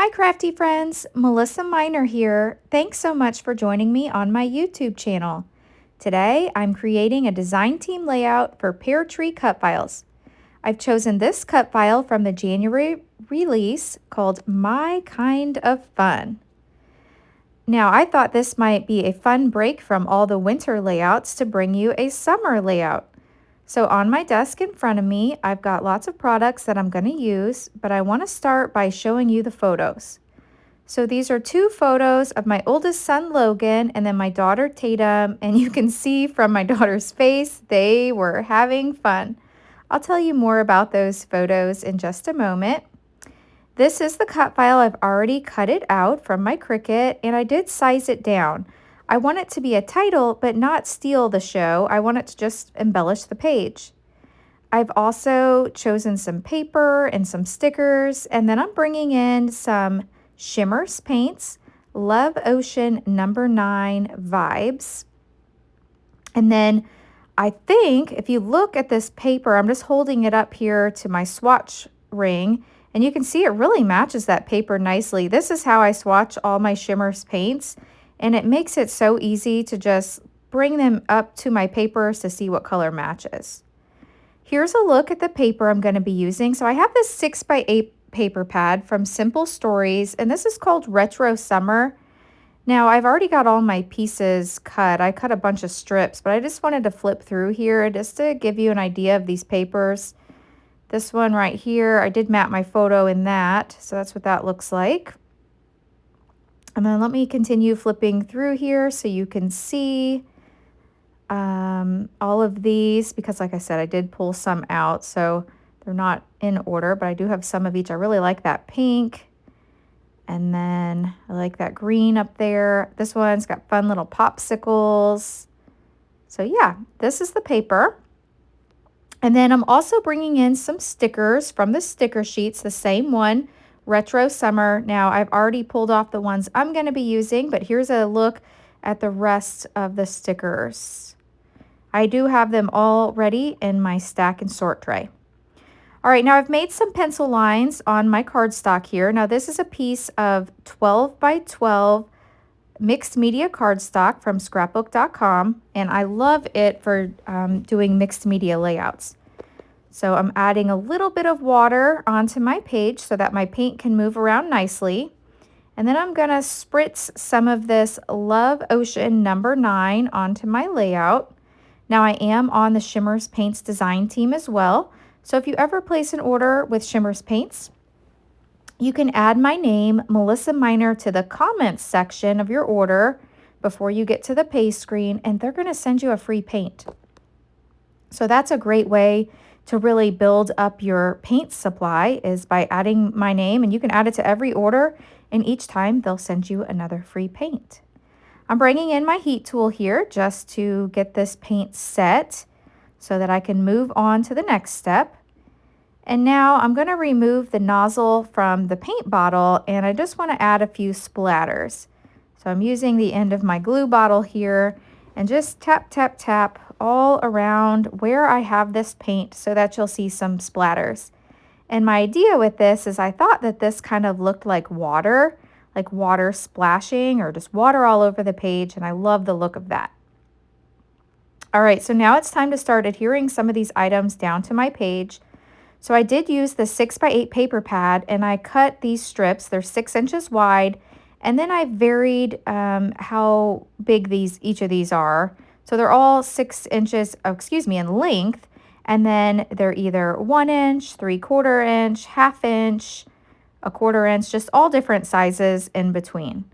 Hi crafty friends, Melissa Minor here. Thanks so much for joining me on my YouTube channel. Today I'm creating a design team layout for Pear Tree cut files. I've chosen this cut file from the January release called My Kind of Fun. Now I thought this might be a fun break from all the winter layouts to bring you a summer layout. So on my desk in front of me, I've got lots of products that I'm going to use, but I want to start by showing you the photos. So these are two photos of my oldest son, Logan, and then my daughter, Tatum, and you can see from my daughter's face, they were having fun. I'll tell you more about those photos in just a moment. This is the cut file. I've already cut it out from my Cricut, and I did size it down. I want it to be a title, but not steal the show. I want it to just embellish the page. I've also chosen some paper and some stickers, and then I'm bringing in some Shimmers paints, Love Ocean number 9 Vibes. And then I think if you look at this paper, I'm just holding it up here to my swatch ring, and you can see it really matches that paper nicely. This is how I swatch all my Shimmers paints. And it makes it so easy to just bring them up to my papers to see what color matches. Here's a look at the paper I'm going to be using. So I have this 6x8 paper pad from Simple Stories, and this is called Retro Summer. Now I've already got all my pieces cut. I cut a bunch of strips, but I just wanted to flip through here just to give you an idea of these papers. This one right here, I did map my photo in that, so that's what that looks like. And then let me continue flipping through here so you can see all of these, because like I said, I did pull some out, so they're not in order, but I do have some of each. I really like that pink, and then I like that green up there. This one's got fun little popsicles. So yeah, this is the paper. And then I'm also bringing in some stickers from the sticker sheets, the same one, Retro Summer. Now I've already pulled off the ones I'm going to be using, but here's a look at the rest of the stickers. I do have them all ready in my stack and sort tray. All right, now I've made some pencil lines on my cardstock here. Now this is a piece of 12x12 mixed media cardstock from scrapbook.com, and I love it for doing mixed media layouts. So I'm adding a little bit of water onto my page so that my paint can move around nicely. And then I'm going to spritz some of this Love Ocean number 9 onto my layout. Now I am on the Shimmers Paints design team as well. So if you ever place an order with Shimmers Paints, you can add my name, Melissa Minor, to the comments section of your order before you get to the pay screen, and they're going to send you a free paint. So that's a great way to really build up your paint supply, is by adding my name, and you can add it to every order, and each time they'll send you another free paint. I'm bringing in my heat tool here just to get this paint set so that I can move on to the next step. And now I'm going to remove the nozzle from the paint bottle, and I just want to add a few splatters. So I'm using the end of my glue bottle here and just tap, tap, tap all around where I have this paint so that you'll see some splatters. And my idea with this is I thought that this kind of looked like water splashing or just water all over the page, and I love the look of that. All right, so now it's time to start adhering some of these items down to my page. So I did use the 6x8 paper pad, and I cut these strips. They're 6 inches wide, and then I varied how big each of these are. So they're all 6 inches, in length, and then they're either 1 inch, 3/4 inch, 1/2 inch, 1/4 inch, just all different sizes in between.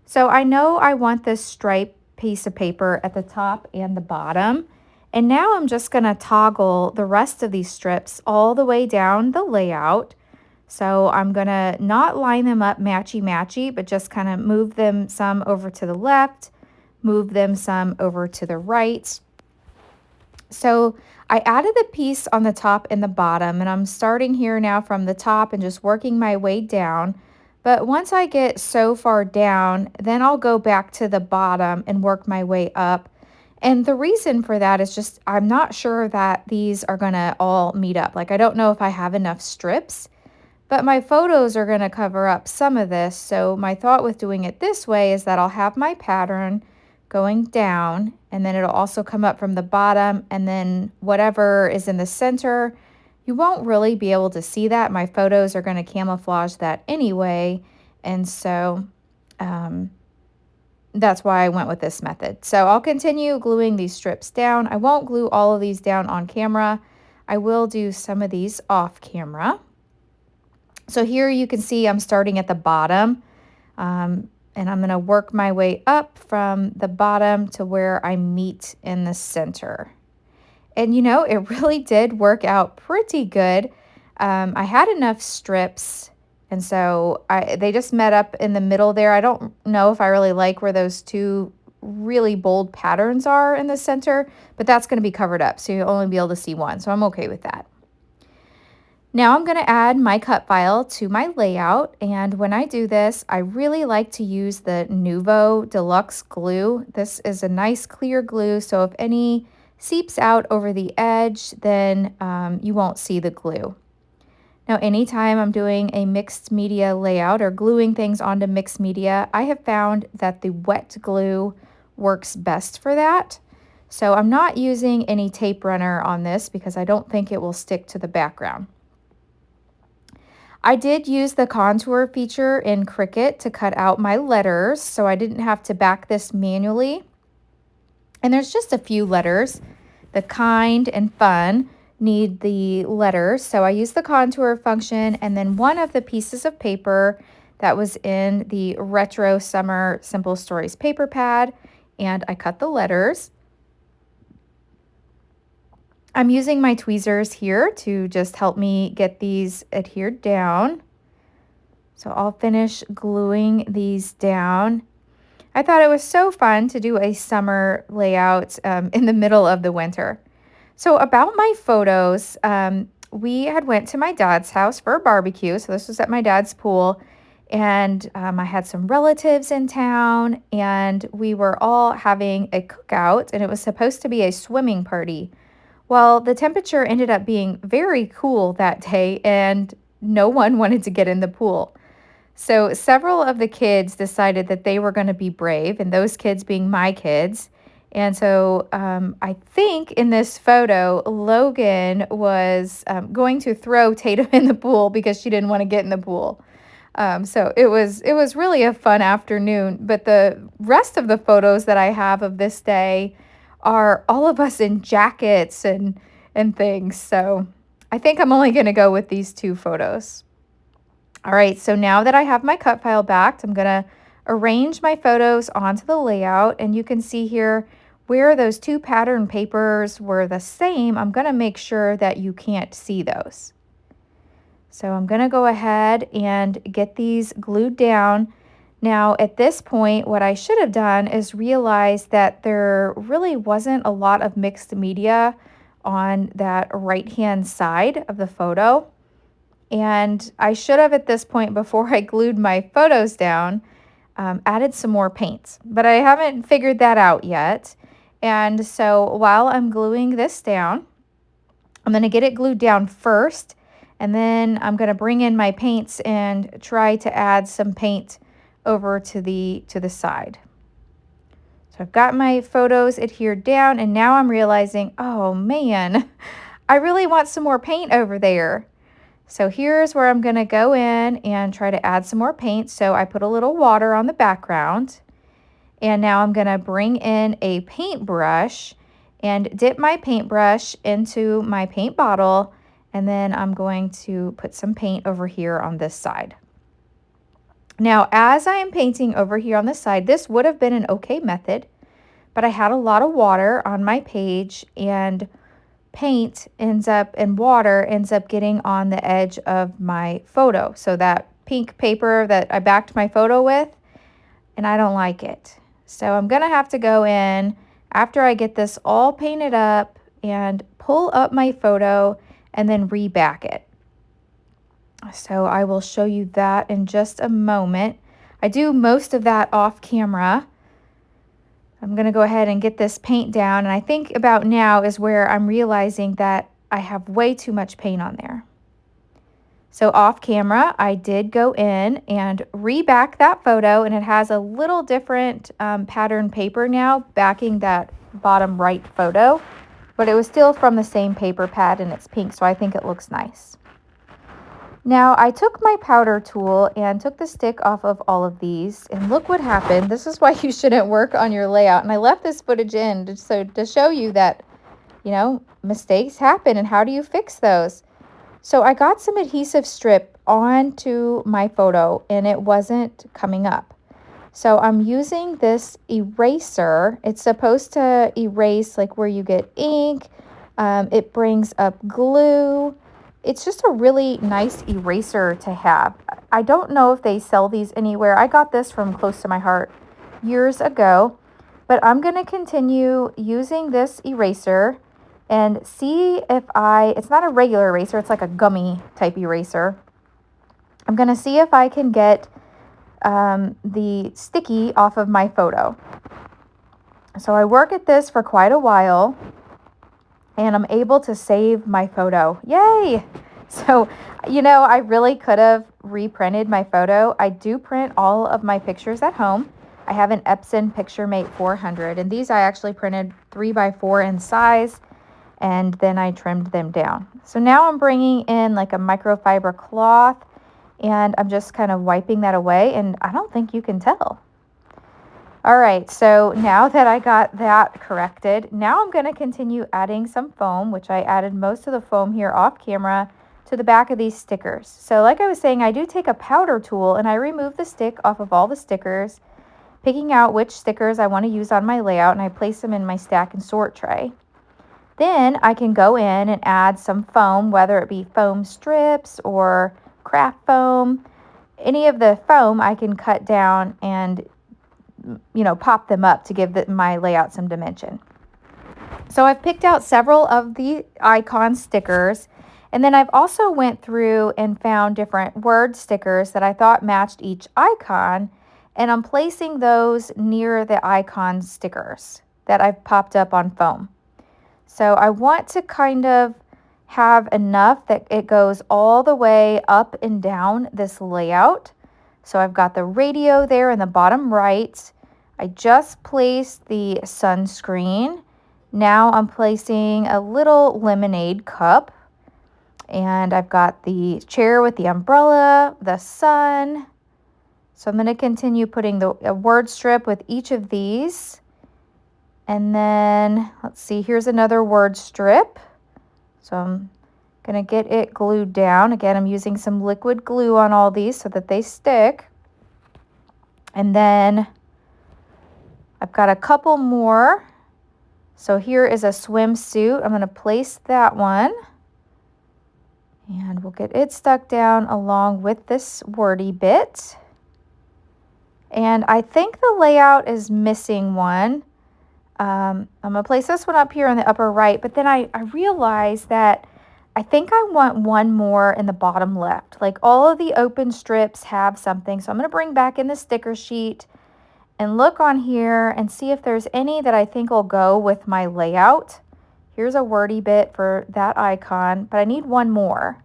So I know I want this stripe piece of paper at the top and the bottom. And now I'm just going to toggle the rest of these strips all the way down the layout. So I'm going to not line them up matchy-matchy, but just kind of move them some over to the left, move them some over to the right. So I added the piece on the top and the bottom, and I'm starting here now from the top and just working my way down. But once I get so far down, then I'll go back to the bottom and work my way up. And the reason for that is just I'm not sure that these are going to all meet up. Like I don't know if I have enough strips But my photos are going to cover up some of this. So my thought with doing it this way is that I'll have my pattern going down, and then it'll also come up from the bottom, and then whatever is in the center, you won't really be able to see that. My photos are going to camouflage that anyway. And so that's why I went with this method. So I'll continue gluing these strips down. I won't glue all of these down on camera. I will do some of these off camera. So here you can see I'm starting at the bottom, and I'm going to work my way up from the bottom to where I meet in the center. And you know, it really did work out pretty good. I had enough strips, and so they just met up in the middle there. I don't know if I really like where those two really bold patterns are in the center, but that's going to be covered up, so you'll only be able to see one, so I'm okay with that. Now I'm going to add my cut file to my layout, and when I do this, I really like to use the Nuvo Deluxe glue. This is a nice clear glue, so if any seeps out over the edge, then you won't see the glue. Now, anytime I'm doing a mixed media layout or gluing things onto mixed media, I have found that the wet glue works best for that. So I'm not using any tape runner on this because I don't think it will stick to the background. I did use the contour feature in Cricut to cut out my letters, so I didn't have to back this manually. And there's just a few letters. The kind and fun need the letters, so I used the contour function, and then one of the pieces of paper that was in the Retro Summer Simple Stories paper pad, and I cut the letters. I'm using my tweezers here to just help me get these adhered down. So I'll finish gluing these down. I thought it was so fun to do a summer layout in the middle of the winter. So about my photos, we had went to my dad's house for a barbecue. So this was at my dad's pool. And I had some relatives in town, and we were all having a cookout, and it was supposed to be a swimming party. Well, the temperature ended up being very cool that day, and no one wanted to get in the pool. So several of the kids decided that they were going to be brave, and those kids being my kids. And so I think in this photo, Logan was going to throw Tatum in the pool because she didn't want to get in the pool. So it was really a fun afternoon. But the rest of the photos that I have of this day are all of us in jackets and things. So I think I'm only going to go with these two photos. All right, so now that I have my cut file backed, I'm going to arrange my photos onto the layout, and you can see here where those two pattern papers were the same. I'm going to make sure that you can't see those. So I'm going to go ahead and get these glued down. Now, at this point, what I should have done is realize that there really wasn't a lot of mixed media on that right-hand side of the photo. And I should have, at this point, before I glued my photos down, added some more paint. But I haven't figured that out yet. And so while I'm gluing this down, I'm going to get it glued down first. And then I'm going to bring in my paints and try to add some paint over to the side. So I've got my photos adhered down, and now I'm realizing, oh man, I really want some more paint over there. So here's where I'm going to go in and try to add some more paint. So I put a little water on the background, and now I'm going to bring in a paintbrush and dip my paintbrush into my paint bottle, and then I'm going to put some paint over here on this side. Now, as I am painting over here on the side, this would have been an okay method, but I had a lot of water on my page, and paint ends up, and water ends up getting on the edge of my photo. So that pink paper that I backed my photo with, and I don't like it. So I'm going to have to go in after I get this all painted up and pull up my photo and then reback it. So I will show you that in just a moment. I do most of that off camera. I'm going to go ahead and get this paint down, and I think about now is where I'm realizing that I have way too much paint on there. So off camera, I did go in and reback that photo, and it has a little different pattern paper now backing that bottom right photo, but it was still from the same paper pad and it's pink, so I think it looks nice. Now I took my powder tool and took the stick off of all of these, and look what happened. This is why you shouldn't work on your layout, and I left this footage in to show you that, you know, mistakes happen and how do you fix those. So I got some adhesive strip onto my photo and it wasn't coming up. So I'm using this eraser. It's supposed to erase like where you get ink. It brings up glue. It's just a really nice eraser to have. I don't know if they sell these anywhere. I got this from Close to My Heart years ago, but I'm going to continue using this eraser and see if it's not a regular eraser, it's like a gummy type eraser. I'm going to see if I can get the sticky off of my photo. So I work at this for quite a while and I'm able to save my photo. Yay! So, you know, I really could have reprinted my photo. I do print all of my pictures at home. I have an Epson PictureMate 400, and these I actually printed 3x4 in size, and then I trimmed them down. So now I'm bringing in like a microfiber cloth, and I'm just kind of wiping that away, and I don't think you can tell. All right, so now that I got that corrected, now I'm going to continue adding some foam, which I added most of the foam here off camera to the back of these stickers. So like I was saying, I do take a powder tool and I remove the stick off of all the stickers, picking out which stickers I want to use on my layout, and I place them in my stack and sort tray. Then I can go in and add some foam, whether it be foam strips or craft foam. Any of the foam I can cut down and, you know, pop them up to give my layout some dimension. So I've picked out several of the icon stickers, and then I've also went through and found different word stickers that I thought matched each icon, and I'm placing those near the icon stickers that I've popped up on foam. So I want to kind of have enough that it goes all the way up and down this layout. So I've got the radio there in the bottom right. I just placed the sunscreen. Now I'm placing a little lemonade cup. And I've got the chair with the umbrella, the sun. So I'm going to continue putting a word strip with each of these. And then, let's see, here's another word strip. So I'm going to get it glued down. Again, I'm using some liquid glue on all these so that they stick. And then I've got a couple more. So here is a swimsuit. I'm going to place that one. And we'll get it stuck down along with this wordy bit. And I think the layout is missing one. I'm going to place this one up here in the upper right, but then I realized that I think I want one more in the bottom left. Like all of the open strips have something. So I'm going to bring back in the sticker sheet and look on here and see if there's any that I think will go with my layout. Here's a wordy bit for that icon, but I need one more.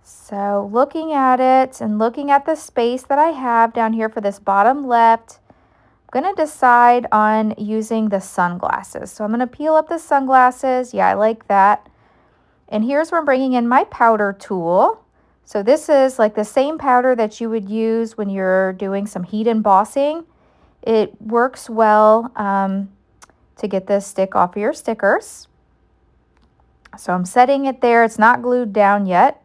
So looking at it and looking at the space that I have down here for this bottom left, I'm going to decide on using the sunglasses. So I'm going to peel up the sunglasses. Yeah, I like that. And here's where I'm bringing in my powder tool. So this is like the same powder that you would use when you're doing some heat embossing. It works well to get this stick off of your stickers. So I'm setting it there. It's not glued down yet.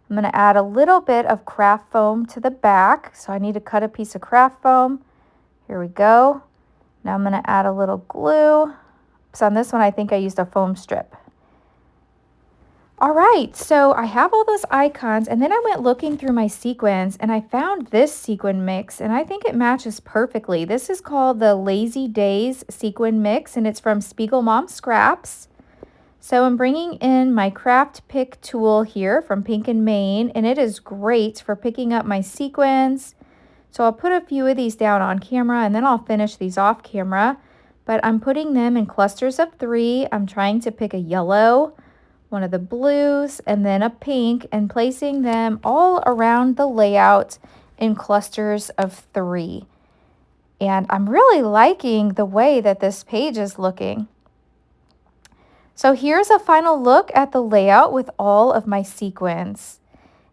I'm going to add a little bit of craft foam to the back. So I need to cut a piece of craft foam. Here we go. Now I'm going to add a little glue. So on this one, I think I used a foam strip. All right, so I have all those icons, and then I went looking through my sequins, and I found this sequin mix, and I think it matches perfectly. This is called the Lazy Days sequin mix, and it's from SpiegelMom Scraps. So I'm bringing in my craft pick tool here from Pink and Maine, and it is great for picking up my sequins. So I'll put a few of these down on camera, and then I'll finish these off camera, but I'm putting them in clusters of 3. I'm trying to pick a yellow one of the blues, and then a pink, and placing them all around the layout in clusters of 3. And I'm really liking the way that this page is looking. So here's a final look at the layout with all of my sequins.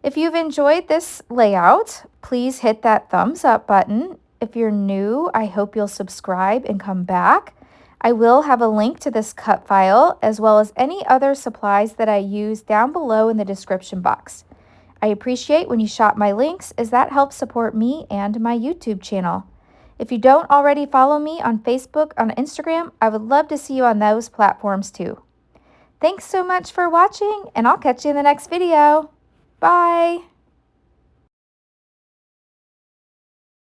If you've enjoyed this layout, please hit that thumbs up button. If you're new, I hope you'll subscribe and come back. I will have a link to this cut file as well as any other supplies that I use down below in the description box. I appreciate when you shop my links as that helps support me and my YouTube channel. If you don't already follow me on Facebook, on Instagram, I would love to see you on those platforms too. Thanks so much for watching, and I'll catch you in the next video. Bye!